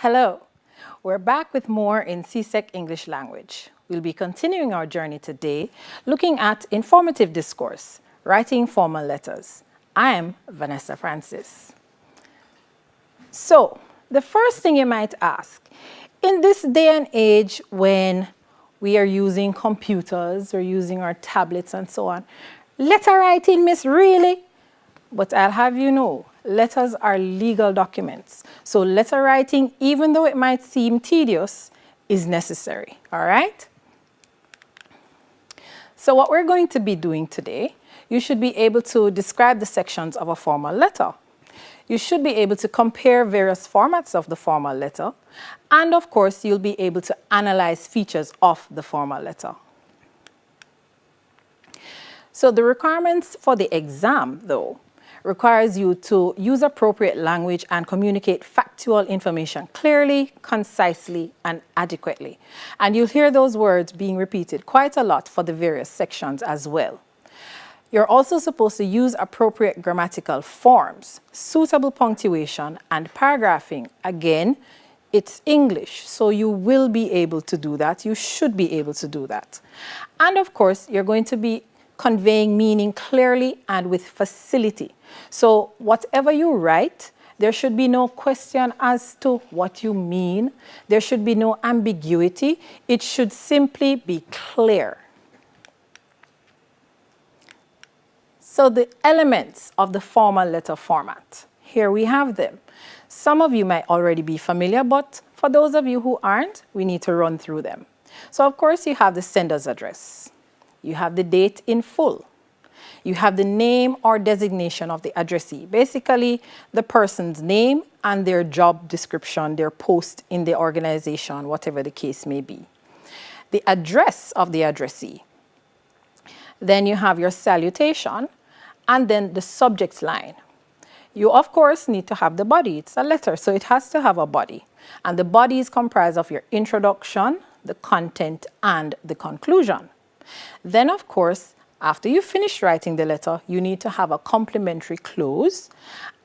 Hello, we're back with more in CSEC English language. We'll be continuing our journey today looking at informative discourse, writing formal letters. I am Vanessa Francis. So, the first thing you might ask, in this day and age when we are using computers or using our tablets and so on, letter writing, miss, really? But I'll have you know, letters are legal documents. So letter writing, even though it might seem tedious, is necessary, all right? So what we're going to be doing today, you should be able to describe the sections of a formal letter. You should be able to compare various formats of the formal letter. And of course, you'll be able to analyze features of the formal letter. So the requirements for the exam, though, requires you to use appropriate language and communicate factual information clearly, concisely, and adequately. And you'll hear those words being repeated quite a lot for the various sections as well. You're also supposed to use appropriate grammatical forms, suitable punctuation, and paragraphing. Again, it's English, so you will be able to do that. You should be able to do that. And of course, you're going to be conveying meaning clearly and with facility. So whatever you write, there should be no question as to what you mean. There should be no ambiguity. It should simply be clear. So the elements of the formal letter format, here we have them. Some of you might already be familiar, but for those of you who aren't, we need to run through them. So of course you have the sender's address. You have the date in full. You have the name or designation of the addressee, basically the person's name and their job description, their post in the organization, whatever the case may be. The address of the addressee. Then you have your salutation and then the subject line. You, of course, need to have the body. It's a letter, so it has to have a body. And the body is comprised of your introduction, the content, and the conclusion. Then, of course, after you finish writing the letter, you need to have a complimentary close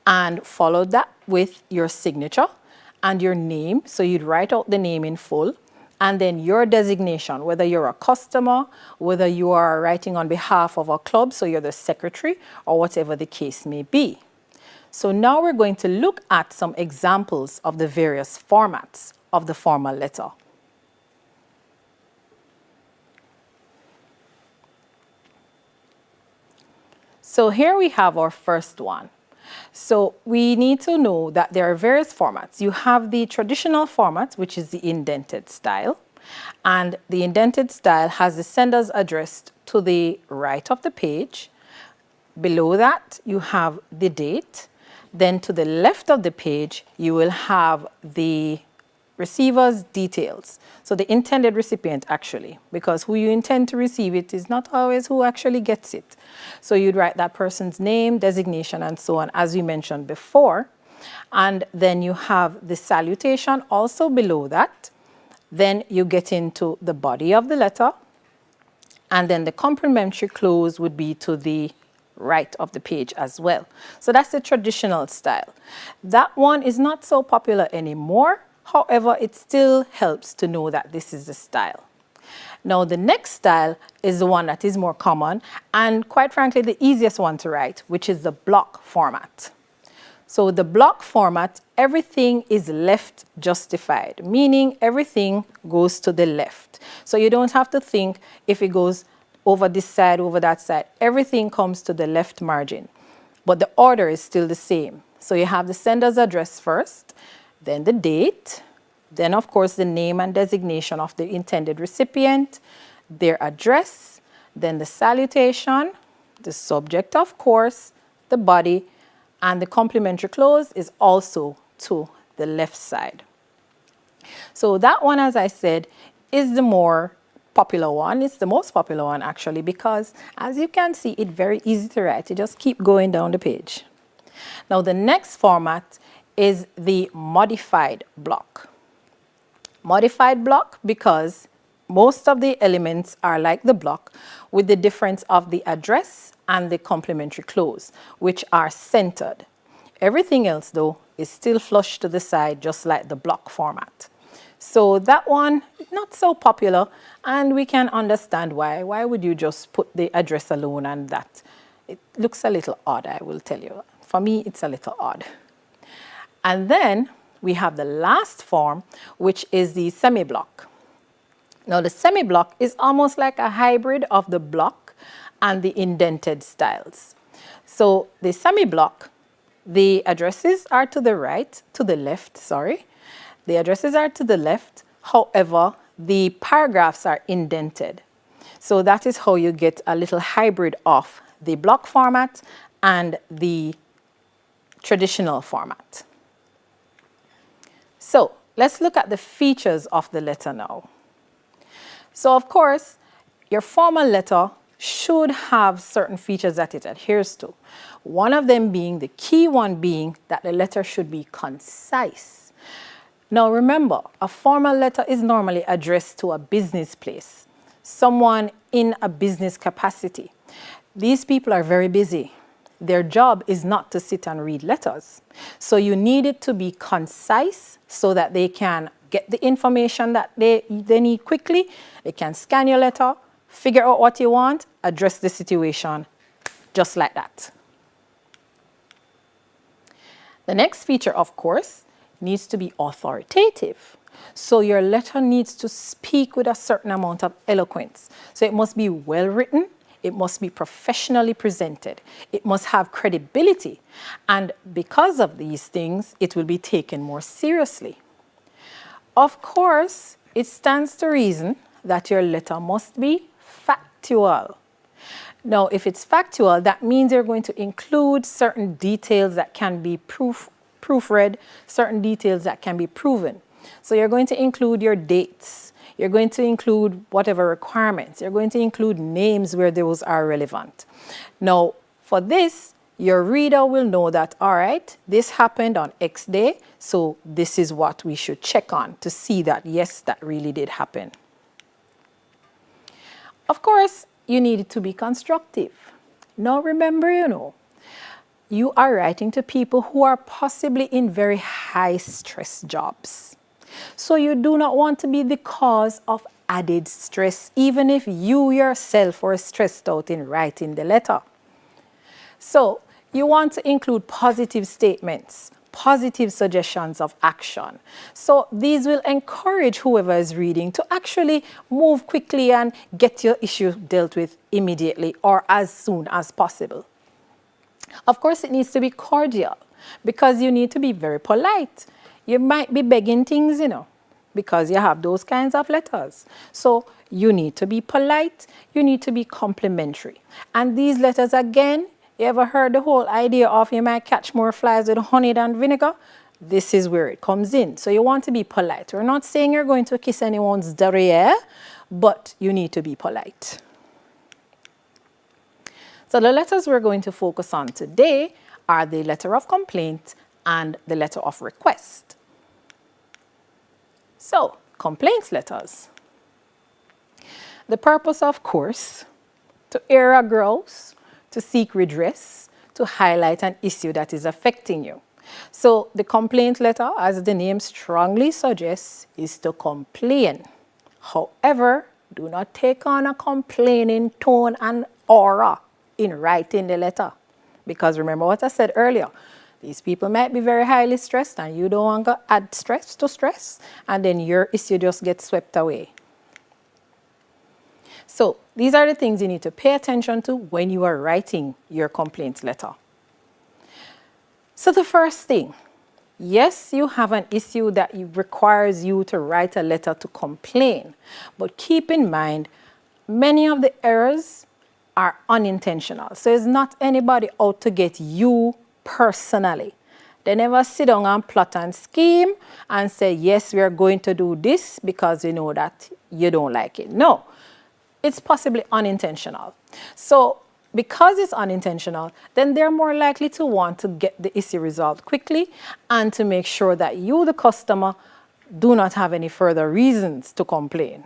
and follow that with your signature and your name. So you'd write out the name in full and then your designation, whether you're a customer, whether you are writing on behalf of a club, so you're the secretary or whatever the case may be. So now we're going to look at some examples of the various formats of the formal letter. So here we have our first one. So we need to know that there are various formats. You have the traditional format, which is the indented style. And the indented style has the sender's address to the right of the page. Below that, you have the date. Then to the left of the page, you will have the receiver's details. So the intended recipient actually, because who you intend to receive it is not always who actually gets it. So you'd write that person's name, designation, and so on, as we mentioned before. And then you have the salutation also below that. Then you get into the body of the letter. And then the complimentary close would be to the right of the page as well. So that's the traditional style. That one is not so popular anymore. However, it still helps to know that this is the style. Now, the next style is the one that is more common and quite frankly, the easiest one to write, which is the block format. So the block format, everything is left justified, meaning everything goes to the left. So you don't have to think if it goes over this side, over that side. Everything comes to the left margin, but the order is still the same. So you have the sender's address first, then the date, then of course the name and designation of the intended recipient, their address, then the salutation, the subject of course, the body, and the complimentary close is also to the left side. So that one, as I said, is the more popular one. It's the most popular one actually because as you can see, it's very easy to write. You just keep going down the page. Now the next format is the modified block. Modified block because most of the elements are like the block with the difference of the address and the complimentary close, which are centered. Everything else, though, is still flush to the side, just like the block format. So that one, not so popular, and we can understand why. Why would you just put the address alone and that? It looks a little odd, I will tell you. For me, it's a little odd. And then we have the last form, which is the semi-block. Now, the semi-block is almost like a hybrid of the block and the indented styles. So the semi-block, the addresses are to the left. The addresses are to the left. However, the paragraphs are indented. So that is how you get a little hybrid of the block format and the traditional format. So let's look at the features of the letter now. So of course, your formal letter should have certain features that it adheres to. One of them being, the key one being, that the letter should be concise. Now remember, a formal letter is normally addressed to a business place, someone in a business capacity. These people are very busy. Their job is not to sit and read letters. So you need it to be concise so that they can get the information that they need quickly. They can scan your letter, figure out what you want, address the situation, just like that. The next feature, of course, needs to be authoritative. So your letter needs to speak with a certain amount of eloquence. So it must be well written, it must be professionally presented, it must have credibility. And because of these things, it will be taken more seriously. Of course, it stands to reason that your letter must be factual. Now, if it's factual, that means you're going to include certain details that can be proofread, certain details that can be proven. So you're going to include your dates. You're going to include whatever requirements. You're going to include names where those are relevant. Now, for this, your reader will know that, all right, this happened on X day, so this is what we should check on to see that, yes, that really did happen. Of course, you need it to be constructive. Now remember, you are writing to people who are possibly in very high stress jobs. So you do not want to be the cause of added stress, even if you yourself were stressed out in writing the letter. So you want to include positive statements, positive suggestions of action. So these will encourage whoever is reading to actually move quickly and get your issue dealt with immediately or as soon as possible. Of course, it needs to be cordial because you need to be very polite. You might be begging things, because you have those kinds of letters. So you need to be polite, you need to be complimentary. And these letters, again, you ever heard the whole idea of you might catch more flies with honey than vinegar? This is where it comes in. So you want to be polite. We're not saying you're going to kiss anyone's derriere, but you need to be polite. So the letters we're going to focus on today are the letter of complaint and the letter of request. So, complaint letters. The purpose, of course, to air a grouse, to seek redress, to highlight an issue that is affecting you. So the complaint letter, as the name strongly suggests, is to complain. However, do not take on a complaining tone and aura in writing the letter. Because remember what I said earlier, these people might be very highly stressed and you don't want to add stress to stress, and then your issue just gets swept away. So these are the things you need to pay attention to when you are writing your complaint letter. So the first thing, yes, you have an issue that requires you to write a letter to complain, but keep in mind, many of the errors are unintentional. So it's not anybody out to get you personally. They never sit down and plot and scheme and say, yes, we are going to do this because you know that you don't like it. No, it's possibly unintentional. So because it's unintentional, then they're more likely to want to get the issue resolved quickly and to make sure that you, the customer, do not have any further reasons to complain.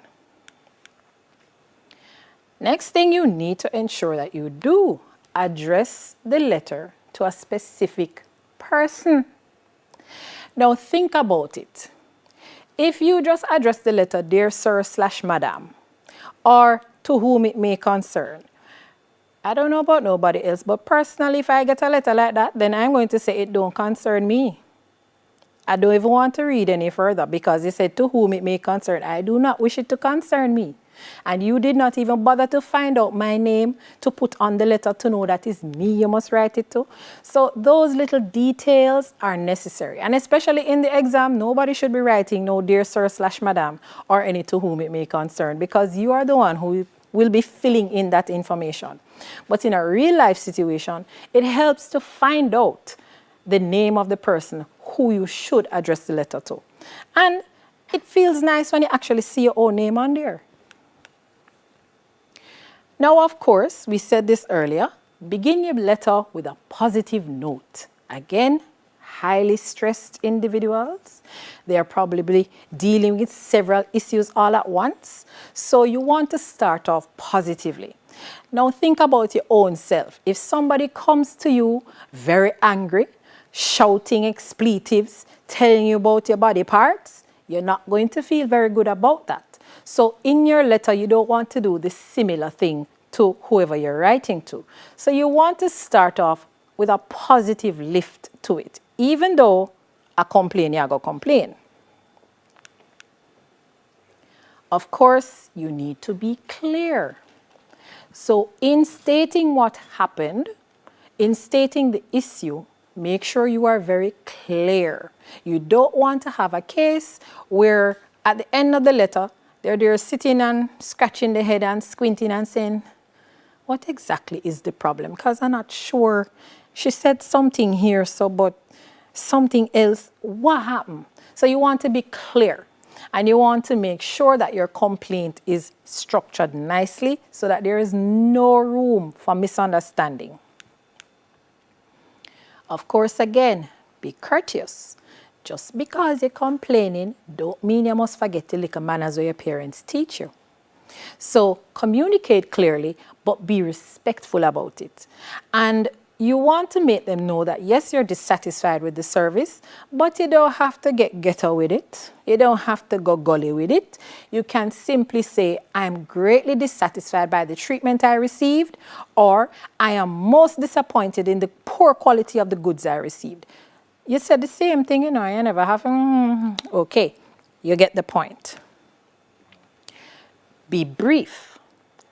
Next thing, you need to ensure that you do address the letter to a specific person. Now think about it. If you just address the letter dear sir / madam, or to whom it may concern, I don't know about nobody else, but personally, if I get a letter like that, then I'm going to say it don't concern me. I don't even want to read any further because it said to whom it may concern. I do not wish it to concern me. And you did not even bother to find out my name to put on the letter to know that is me you must write it to. So those little details are necessary. And especially in the exam, nobody should be writing no dear sir / madam or any to whom it may concern, because you are the one who will be filling in that information. But in a real life situation, it helps to find out the name of the person who you should address the letter to. And it feels nice when you actually see your own name on there. Now, of course, we said this earlier, begin your letter with a positive note. Again, highly stressed individuals. They are probably dealing with several issues all at once. So you want to start off positively. Now think about your own self. If somebody comes to you very angry, shouting expletives, telling you about your body parts, you're not going to feel very good about that. So in your letter, you don't want to do the similar thing to whoever you're writing to. So you want to start off with a positive lift to it, even though a complaint, you go complain. Of course, you need to be clear. So in stating what happened, in stating the issue, make sure you are very clear. You don't want to have a case where at the end of the letter, they're sitting and scratching their head and squinting and saying, what exactly is the problem? Because I'm not sure. She said something here, but something else. What happened? So you want to be clear. And you want to make sure that your complaint is structured nicely so that there is no room for misunderstanding. Of course, again, be courteous. Just because you're complaining, don't mean you must forget the little manners where your parents teach you. So communicate clearly, but be respectful about it. And you want to make them know that, yes, you're dissatisfied with the service, but you don't have to get ghetto with it. You don't have to go gully with it. You can simply say, I'm greatly dissatisfied by the treatment I received, or I am most disappointed in the poor quality of the goods I received. You said the same thing, you never have, okay, you get the point. Be brief.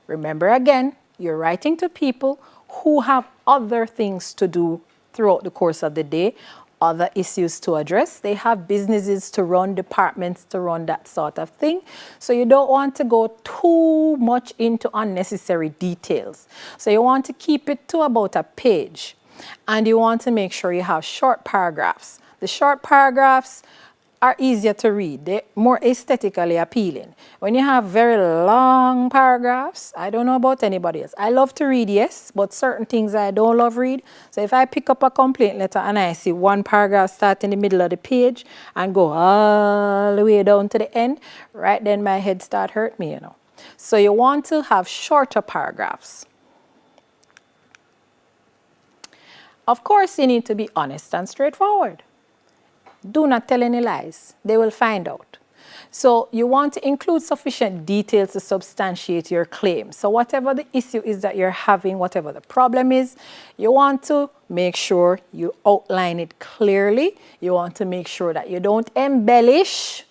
Remember again, you're writing to people who have other things to do throughout the course of the day, other issues to address. They have businesses to run, departments to run, that sort of thing. So you don't want to go too much into unnecessary details. So you want to keep it to about a page. And you want to make sure you have short paragraphs. The short paragraphs are easier to read. They're more aesthetically appealing. When you have very long paragraphs, I don't know about anybody else. I love to read, yes, but certain things I don't love read. So if I pick up a complaint letter and I see one paragraph start in the middle of the page and go all the way down to the end, right then my head start hurt me, So you want to have shorter paragraphs. Of course, you need to be honest and straightforward. Do not tell any lies. They will find out. So you want to include sufficient details to substantiate your claim. So whatever the issue is that you're having, whatever the problem is, you want to make sure you outline it clearly. You want to make sure that you don't embellish.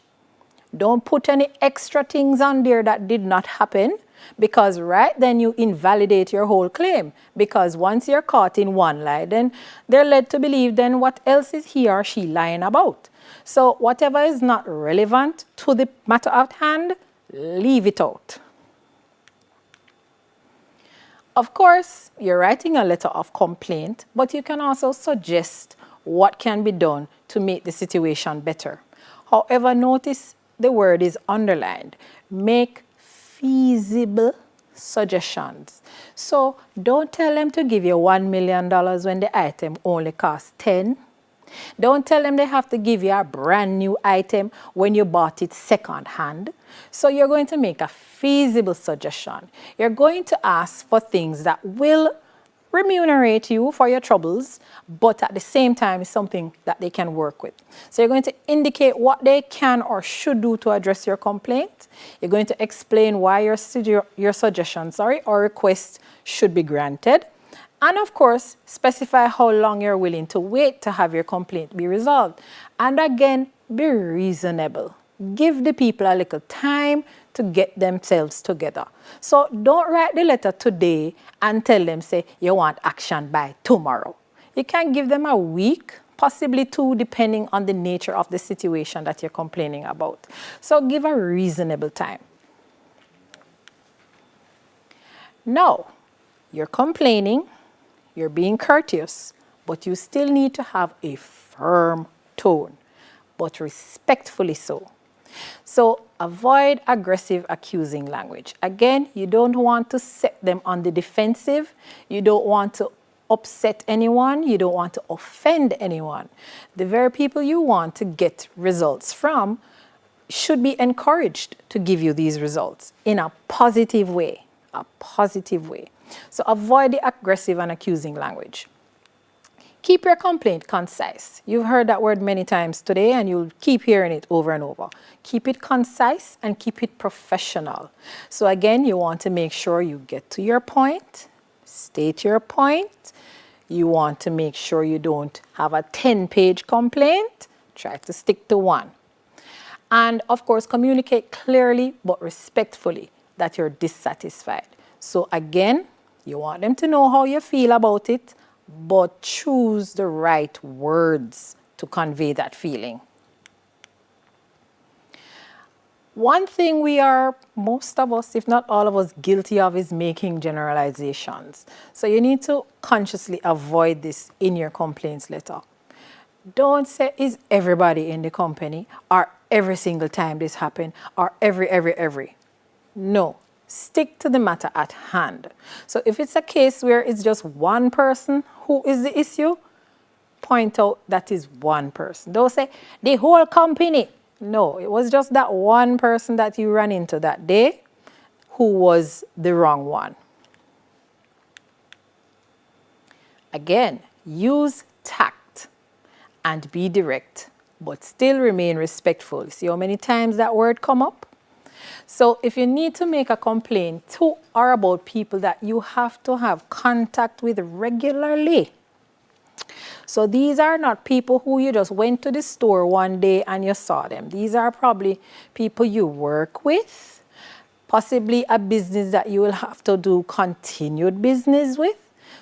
Don't put any extra things on there that did not happen, because right then you invalidate your whole claim. Because once you're caught in one lie, then they're led to believe then what else is he or she lying about. So whatever is not relevant to the matter at hand, leave it out. Of course, you're writing a letter of complaint, but you can also suggest what can be done to make the situation better. However, notice the word is underlined. Make feasible suggestions. So don't tell them to give you $1 million when the item only costs 10. Don't tell them they have to give you a brand new item when you bought it second hand. So you're going to make a feasible suggestion. You're going to ask for things that will remunerate you for your troubles, but at the same time, it's something that they can work with. So you're going to indicate what they can or should do to address your complaint. You're going to explain why your suggestion or request should be granted. And of course, specify how long you're willing to wait to have your complaint be resolved. And again, be reasonable. Give the people a little time to get themselves together. So don't write the letter today and tell them, say, you want action by tomorrow. You can give them a week, possibly 2, depending on the nature of the situation that you're complaining about. So give a reasonable time. Now, you're complaining, you're being courteous, but you still need to have a firm tone, but respectfully so. So avoid aggressive, accusing language. Again, you don't want to set them on the defensive. You don't want to upset anyone. You don't want to offend anyone. The very people you want to get results from should be encouraged to give you these results in a positive way. A positive way. So avoid the aggressive and accusing language. Keep your complaint concise. You've heard that word many times today and you'll keep hearing it over and over. Keep it concise and keep it professional. So again, you want to make sure you get to your point, state your point. You want to make sure you don't have a 10-page complaint. Try to stick to 1. And of course, communicate clearly but respectfully that you're dissatisfied. So again, you want them to know how you feel about it, but choose the right words to convey that feeling. One thing we are, most of us, if not all of us, guilty of is making generalizations. So you need to consciously avoid this in your complaints letter. Don't say, is everybody in the company, or every single time this happened, or every. No. Stick to the matter at hand. So if it's a case where it's just one person who is the issue, point out that is one person. Don't say the whole company. No, it was just that one person that you ran into that day who was the wrong one. Again, use tact and be direct, but still remain respectful. See how many times that word come up? So if you need to make a complaint to or about people that you have to have contact with regularly. So these are not people who you just went to the store one day and you saw them. These are probably people you work with, possibly a business that you will have to do continued business with.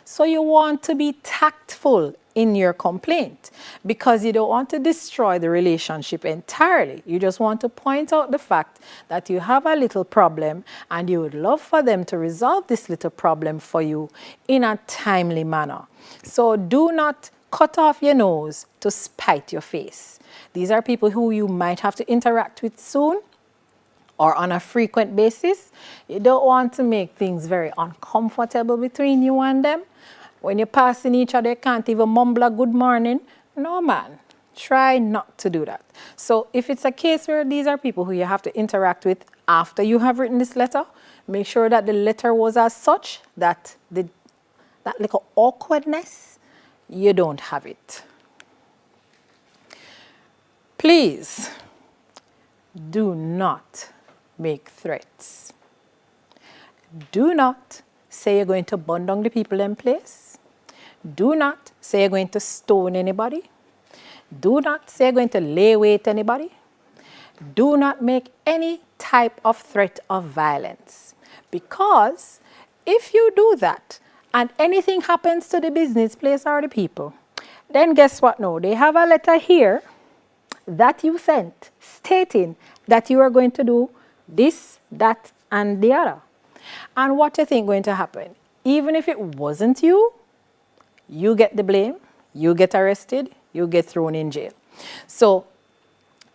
So you want to be tactful in your complaint because you don't want to destroy the relationship entirely. You just want to point out the fact that you have a little problem and you would love for them to resolve this little problem for you in a timely manner. So do not cut off your nose to spite your face. These are people who you might have to interact with soon or on a frequent basis. You don't want to make things very uncomfortable between you and them. When you're passing each other, you can't even mumble a good morning. No, man. Try not to do that. So if it's a case where these are people who you have to interact with after you have written this letter, make sure that the letter was as such that that little awkwardness, you don't have it. Please do not make threats. Do not say you're going to burn down the people in place. Do not say you're going to stone anybody. Do not say you're going to lay waste anybody. Do not make any type of threat of violence. Because if you do that and anything happens to the business place or the people, then guess what now? They have a letter here that you sent stating that you are going to do this, that, and the other. And what do you think going to happen? Even if it wasn't you, you get the blame, you get arrested, you get thrown in jail. So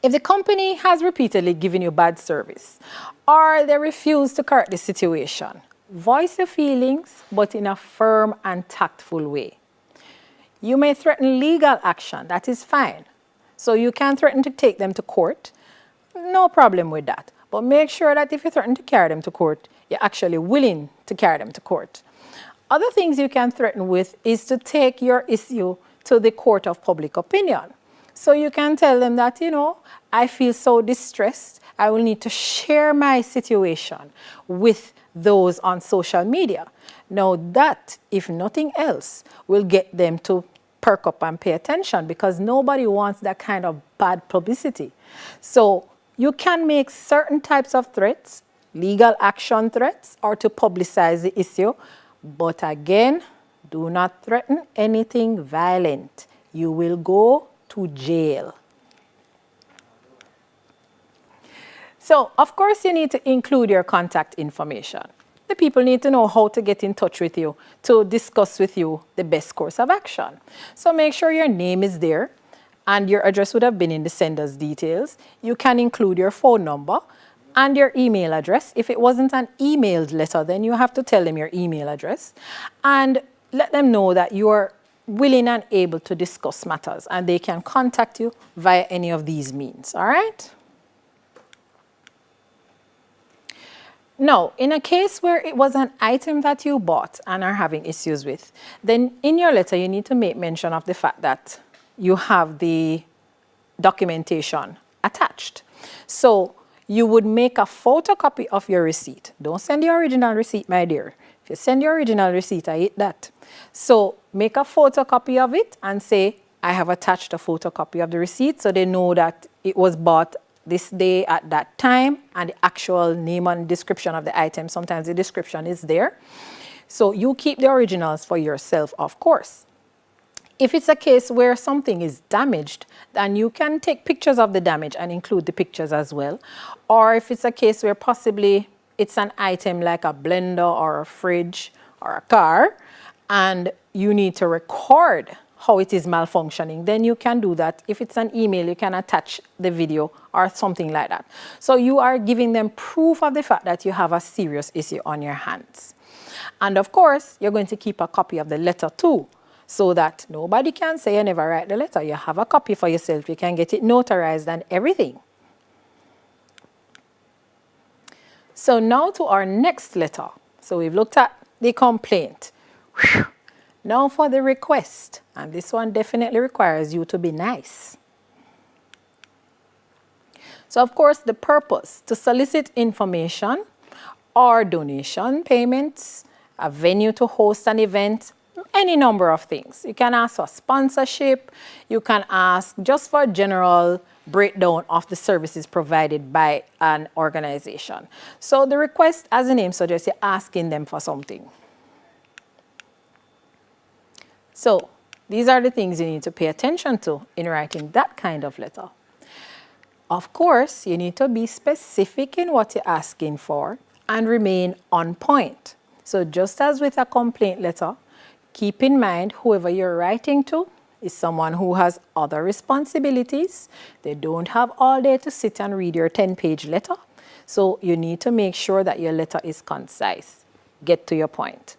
if the company has repeatedly given you bad service or they refuse to correct the situation, voice your feelings, but in a firm and tactful way. You may threaten legal action, that is fine. So you can threaten to take them to court, no problem with that. But make sure that if you threaten to carry them to court, you're actually willing to carry them to court. Other things you can threaten with is to take your issue to the court of public opinion. So you can tell them that, I feel so distressed. I will need to share my situation with those on social media. Now that, if nothing else, will get them to perk up and pay attention, because nobody wants that kind of bad publicity. So you can make certain types of threats, legal action threats, or to publicize the issue. But again, do not threaten anything violent. You will go to jail. So, of course, you need to include your contact information. The people need to know how to get in touch with you to discuss with you the best course of action. So make sure your name is there, and your address would have been in the sender's details. You can include your phone number and your email address. If it wasn't an emailed letter, then you have to tell them your email address and let them know that you are willing and able to discuss matters, and they can contact you via any of these means, all right? Now, in a case where it was an item that you bought and are having issues with, then in your letter you need to make mention of the fact that you have the documentation attached. So you would make a photocopy of your receipt. Don't send your original receipt, my dear. If you send your original receipt, I hate that. So make a photocopy of it and say, I have attached a photocopy of the receipt, so they know that it was bought this day at that time, and the actual name and description of the item. Sometimes the description is there. So you keep the originals for yourself, of course. If it's a case where something is damaged, then you can take pictures of the damage and include the pictures as well. Or if it's a case where possibly it's an item like a blender or a fridge or a car, and you need to record how it is malfunctioning, then you can do that. If it's an email, you can attach the video or something like that. So you are giving them proof of the fact that you have a serious issue on your hands. And of course, you're going to keep a copy of the letter too, so that nobody can say you never write the letter. You have a copy for yourself. You can get it notarized and everything. So now to our next letter. So we've looked at the complaint. Whew. Now for the request, and this one definitely requires you to be nice. So of course the purpose, to solicit information or donation payments, a venue to host an event, any number of things. You can ask for sponsorship, you can ask just for a general breakdown of the services provided by an organization. So the request, as the name suggests, you're asking them for something. So these are the things you need to pay attention to in writing that kind of letter. Of course, you need to be specific in what you're asking for and remain on point. So just as with a complaint letter, keep in mind whoever you're writing to is someone who has other responsibilities. They don't have all day to sit and read your 10-page letter. So you need to make sure that your letter is concise. Get to your point.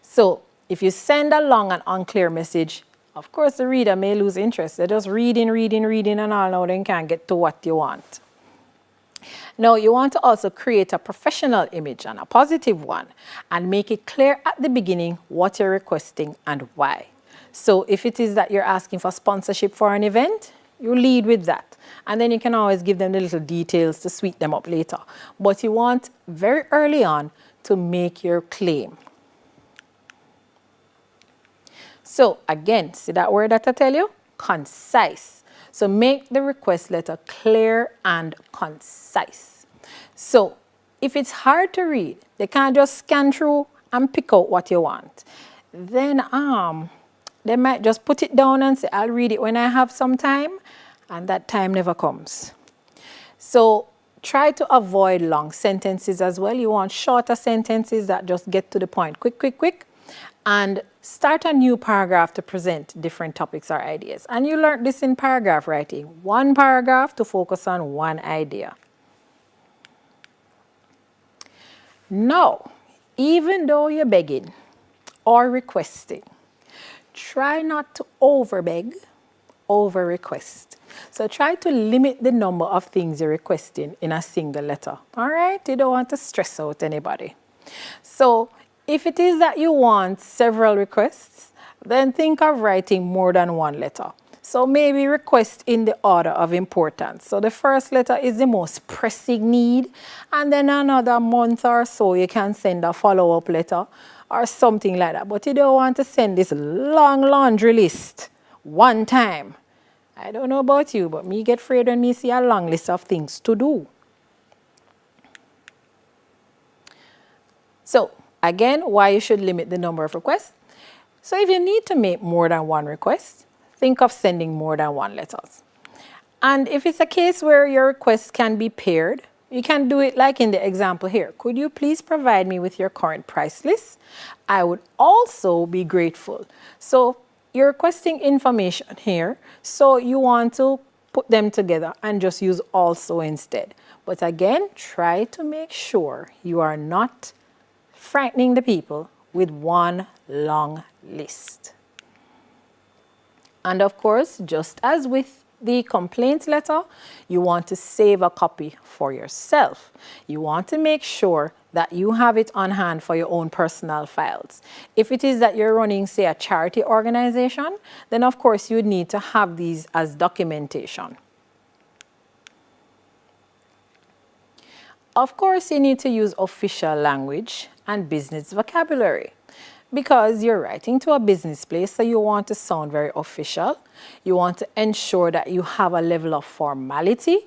So if you send a long and unclear message, of course the reader may lose interest. They're just reading, and all now they can't get to what you want. Now you want to also create a professional image and a positive one, and make it clear at the beginning what you're requesting and why. So if it is that you're asking for sponsorship for an event, you lead with that. And then you can always give them the little details to sweet them up later. But you want very early on to make your claim. So again, see that word that I tell you? Concise. So make the request letter clear and concise. So if it's hard to read, they can't just scan through and pick out what you want. Then they might just put it down and say, I'll read it when I have some time, and that time never comes. So try to avoid long sentences as well. You want shorter sentences that just get to the point quick. And start a new paragraph to present different topics or ideas. And you learned this in paragraph writing. One paragraph to focus on one idea. Now, even though you're begging or requesting, try not to over-beg, over-request. So try to limit the number of things you're requesting in a single letter. All right? You don't want to stress out anybody. So If it is that you want several requests, then think of writing more than one letter. So maybe request in the order of importance. So the first letter is the most pressing need, and then another month or so you can send a follow-up letter or something like that. But you don't want to send this long laundry list one time. I don't know about you, but me get afraid when me see a long list of things to do. So again, why you should limit the number of requests. So if you need to make more than one request, think of sending more than one letters. And if it's a case where your requests can be paired, you can do it like in the example here. Could you please provide me with your current price list? I would also be grateful. So you're requesting information here, so you want to put them together and just use also instead. But again, try to make sure you are not frightening the people with one long list. And of course, just as with the complaint letter, you want to save a copy for yourself. You want to make sure that you have it on hand for your own personal files. If it is that you're running, say, a charity organization, then of course you need to have these as documentation. Of course, you need to use official language and business vocabulary, because you're writing to a business place, so you want to sound very official. You want to ensure that you have a level of formality.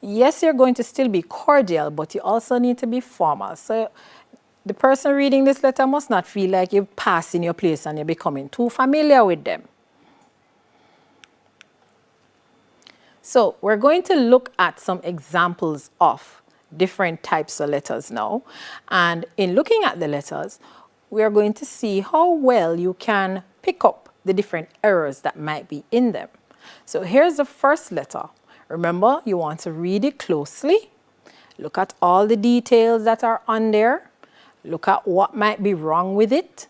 Yes, you're going to still be cordial, but you also need to be formal. So the person reading this letter must not feel like you're passing your place and you're becoming too familiar with them. So we're going to look at some examples of different types of letters now. And in looking at the letters, we are going to see how well you can pick up the different errors that might be in them. So here's the first letter. Remember, you want to read it closely. Look at all the details that are on there. Look at what might be wrong with it.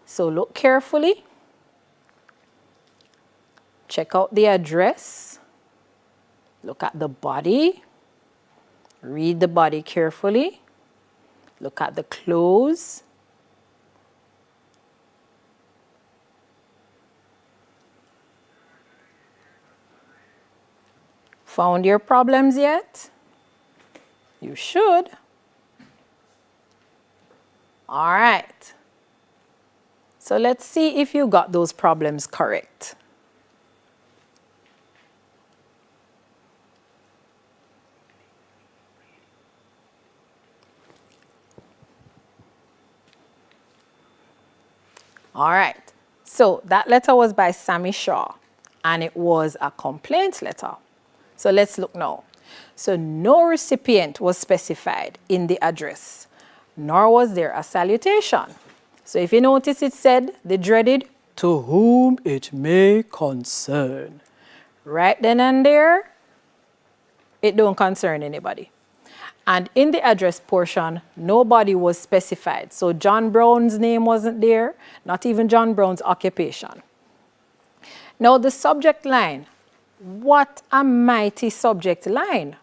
So look carefully. Check out the address. Look at the body. Read the body carefully. Look at the close. Found your problems yet? You should. All right. So let's see if you got those problems correct. All right, so that letter was by Sammy Shaw, and it was a complaint letter. So let's look now. So no recipient was specified in the address, nor was there a salutation. So if you notice, it said the dreaded, "to whom it may concern." Right then and there, it don't concern anybody. And in the address portion, nobody was specified. So John Brown's name wasn't there, not even John Brown's occupation. Now the subject line, what a mighty subject line.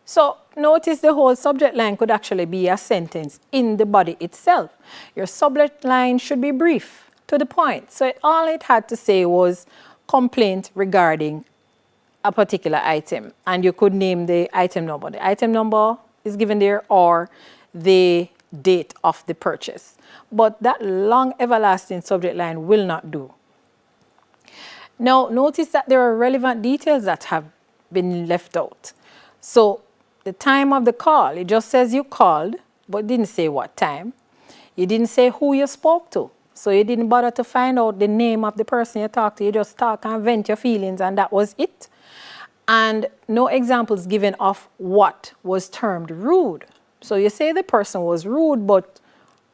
So notice the whole subject line could actually be a sentence in the body itself. Your subject line should be brief, to the point. So all it had to say was complaint regarding a particular item, and you could name the item number. The item number is given there, or the date of the purchase. But that long everlasting subject line will not do. Now notice that there are relevant details that have been left out. So the time of the call, it just says you called, but didn't say what time. You didn't say who you spoke to. So you didn't bother to find out the name of the person you talked to. You just talk and vent your feelings, and that was it. And no examples given of what was termed rude. So you say the person was rude, but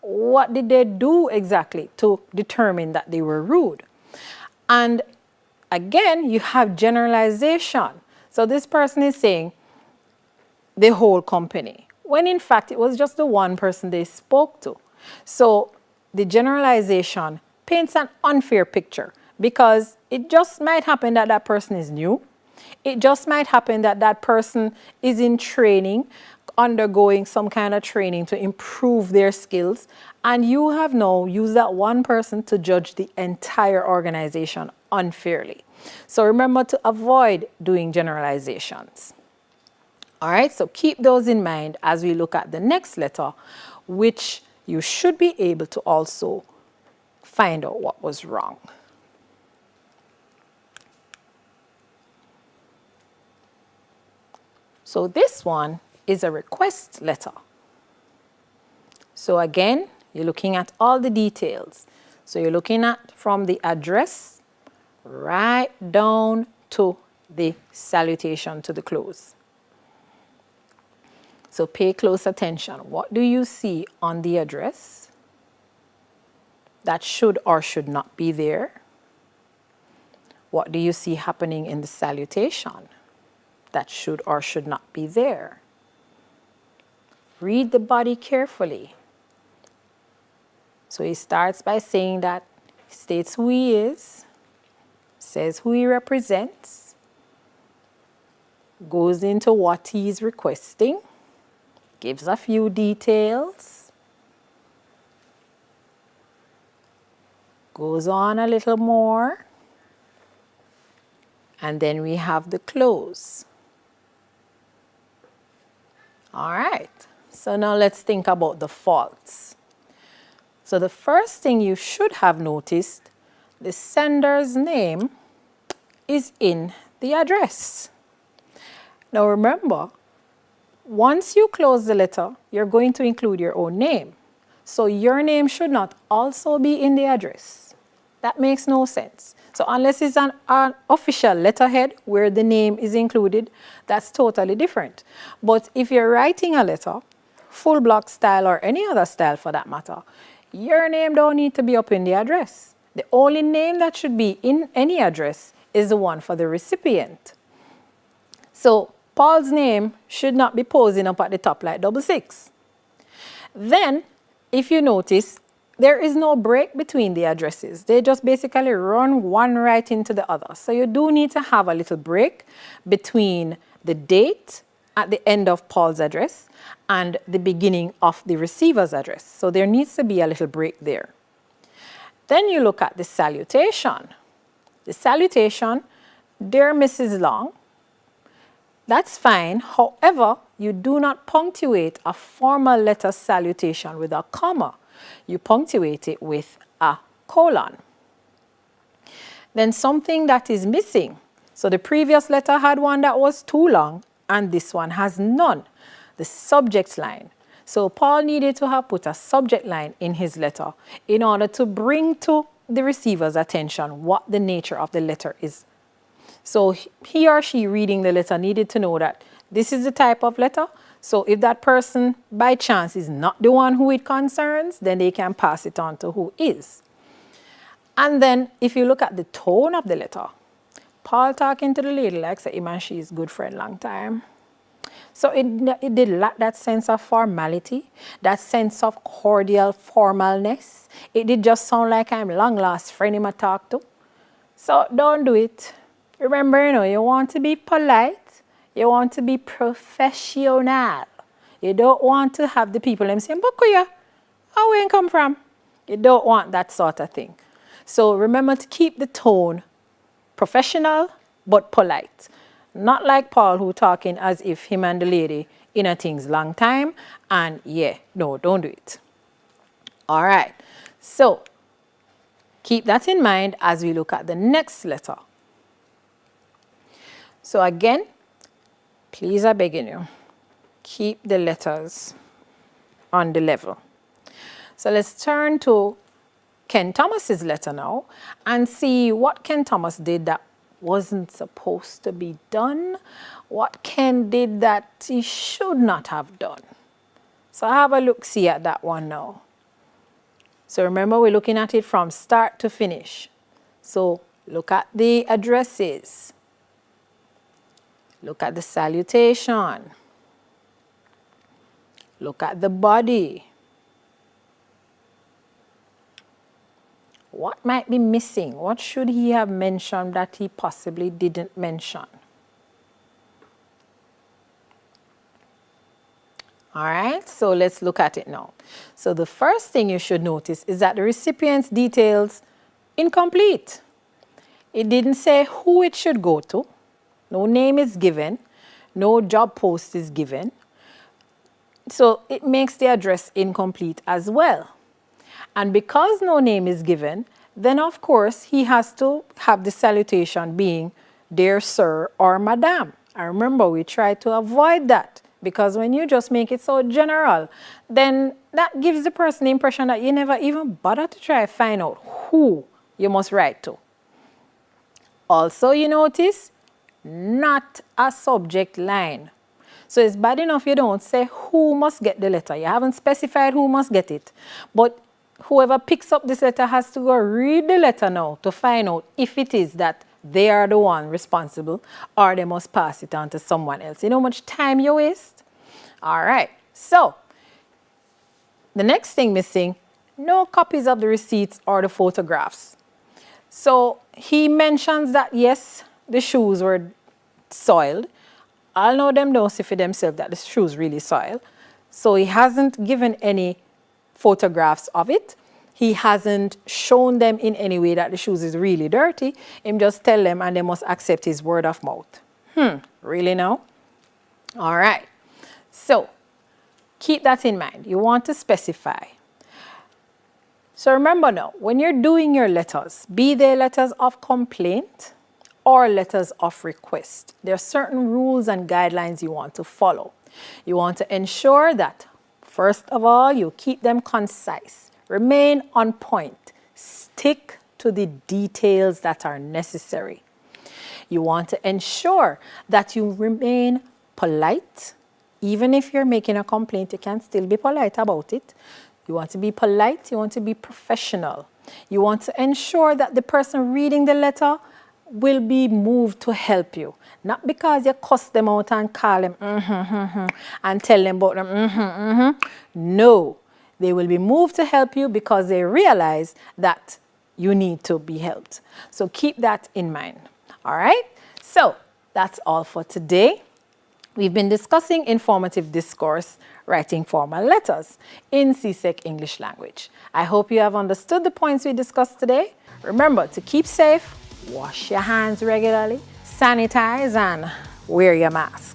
what did they do exactly to determine that they were rude? And again, you have generalization. So this person is saying the whole company, when in fact it was just the one person they spoke to. So the generalization paints an unfair picture, because it just might happen that that person is new. It just might happen that that person is in training undergoing some kind of training to improve their skills, and you have now used that one person to judge the entire organization unfairly. So remember to avoid doing generalizations. All right, so keep those in mind as we look at the next letter, which you should be able to also find out what was wrong. So this one is a request letter. So again, you're looking at all the details. So you're looking at from the address right down to the salutation to the close. So pay close attention. What do you see on the address that should or should not be there? What do you see happening in the salutation that should or should not be there? Read the body carefully. So he starts by saying that he states who he is, says who he represents, goes into what he is requesting, gives a few details, goes on a little more, and then we have the close. All right, so now let's think about the faults. So the first thing you should have noticed, the sender's name is in the address. Now remember, once you close the letter, you're going to include your own name. So your name should not also be in the address. That makes no sense. So unless it's an official letterhead where the name is included, that's totally different. But if you're writing a letter, full block style or any other style for that matter, your name don't need to be up in the address. The only name that should be in any address is the one for the recipient. So Paul's name should not be posing up at the top like 66. Then, if you notice, there is no break between the addresses. They just basically run one right into the other. So you do need to have a little break between the date at the end of Paul's address and the beginning of the receiver's address. So there needs to be a little break there. Then you look at the salutation. The salutation, dear Mrs. Long, that's fine. However, you do not punctuate a formal letter salutation with a comma. You punctuate it with a colon. Then something that is missing. So the previous letter had one that was too long, and this one has none. The subject line. So Paul needed to have put a subject line in his letter in order to bring to the receiver's attention what the nature of the letter is. So he or she reading the letter needed to know that this is the type of letter. So if that person by chance is not the one who it concerns, then they can pass it on to who is. And then if you look at the tone of the letter, Paul talking to the lady like say him and she is good friend long time. So it did lack that sense of formality, that sense of cordial formalness. It did just sound like I'm long lost friend him I talk to. So don't do it. Remember, you want to be polite, you want to be professional. You don't want to have the people them saying, "Bukuya, how where you come from?" You don't want that sort of thing. So remember to keep the tone professional but polite. Not like Paul who talking as if him and the lady in a things long time. And no, don't do it. All right. So keep that in mind as we look at the next letter. So again, please I beg you, keep the letters on the level. So let's turn to Ken Thomas's letter now and see what Ken Thomas did that wasn't supposed to be done, what Ken did that he should not have done. So have a look-see at that one now. So remember, we're looking at it from start to finish. So look at the addresses. Look at the salutation. Look at the body. What might be missing? What should he have mentioned that he possibly didn't mention? All right, so let's look at it now. So the first thing you should notice is that the recipient's details incomplete. It didn't say who it should go to. No name is given. No job post is given. So it makes the address incomplete as well. And because no name is given, then of course he has to have the salutation being dear sir or madam. And remember, we try to avoid that, because when you just make it so general, then that gives the person the impression that you never even bother to try to find out who you must write to. Also, you notice, not a subject line. So it's bad enough you don't say who must get the letter. You haven't specified who must get it. But whoever picks up this letter has to go read the letter now to find out if it is that they are the one responsible or they must pass it on to someone else. You know how much time you waste? All right. So the next thing missing, no copies of the receipts or the photographs. So he mentions that, yes, the shoes were soiled. I'll know them don't see for themselves that the shoes really soiled. So he hasn't given any photographs of it. He hasn't shown them in any way that the shoes is really dirty. Him just tell them and they must accept his word of mouth. Really now? All right. So keep that in mind. You want to specify. So remember now, when you're doing your letters, be they letters of complaint or letters of request, there are certain rules and guidelines you want to follow. You want to ensure that, first of all, you keep them concise, remain on point, stick to the details that are necessary. You want to ensure that you remain polite. Even if you're making a complaint, you can still be polite about it. You want to be polite, you want to be professional. You want to ensure that the person reading the letter will be moved to help you. Not because you cuss them out and call them and tell them about them No, they will be moved to help you because they realize that you need to be helped. So keep that in mind. All right? So that's all for today. We've been discussing informative discourse, writing formal letters in CSEC English language. I hope you have understood the points we discussed today. Remember to keep safe, wash your hands regularly, sanitize, and wear your mask.